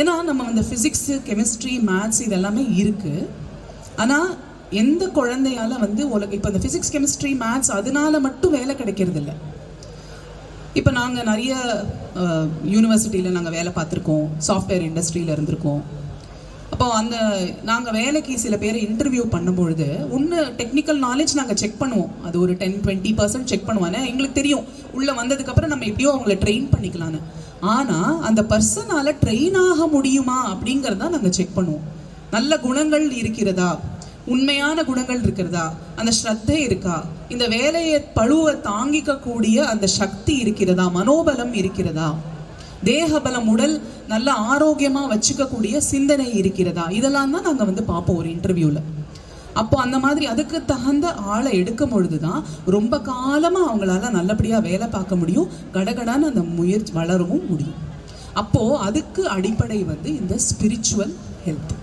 ஏன்னா நம்ம வந்து ஃபிசிக்ஸு, கெமிஸ்ட்ரி, மேத்ஸ் இதெல்லாமே இருக்குது. ஆனால் எந்த குழந்தையால் வந்து இப்போ இந்த ஃபிசிக்ஸ், கெமிஸ்ட்ரி, மேத்ஸ் அதனால மட்டும் வேலை கிடைக்கிறது இல்லை. இப்போ நாங்கள் நிறைய யூனிவர்சிட்டியில் நாங்கள் வேலை பார்த்துருக்கோம், சாஃப்ட்வேர் இண்டஸ்ட்ரியில் இருந்திருக்கோம். அப்போ நாங்கள் வேலைக்கு சில பேரை இன்டர்வியூ பண்ணும்பொழுது ஒன்று டெக்னிக்கல் நாலேஜ் நாங்கள் செக் பண்ணுவோம். அது ஒரு 10-20% செக் பண்ணுவோம். எங்களுக்கு தெரியும் உள்ளே வந்ததுக்கப்புறம் நம்ம எப்படியோ அவங்கள ட்ரெயின் பண்ணிக்கலான்னு. ஆனால் அந்த பர்சனால் ட்ரெயின் ஆக முடியுமா அப்படிங்கிறத நாங்கள் செக் பண்ணுவோம். நல்ல குணங்கள் இருக்கிறதா, உண்மையான குணங்கள் இருக்கிறதா, அந்த ஸ்ரத்தை இருக்கா, இந்த வேலையை பழுவை தாங்கிக்கக்கூடிய அந்த சக்தி இருக்கிறதா, மனோபலம் இருக்கிறதா, தேகபலம், உடல் நல்ல ஆரோக்கியமாக வச்சுக்கக்கூடிய சிந்தனை இருக்கிறதா, இதெல்லாம் தான் நாங்கள் வந்து பார்ப்போம் ஒரு இன்டர்வியூவில். அப்போ அந்த மாதிரி அதுக்கு தகுந்த ஆளை எடுக்கும் பொழுது தான் ரொம்ப காலமாக அவங்களால நல்லபடியாக வேலை பார்க்க முடியும், கடகடான்னு அந்த முயற்சி வளரவும் முடியும். அப்போது அதுக்கு அடிப்படை வந்து இந்த ஸ்பிரிச்சுவல் ஹெல்த்.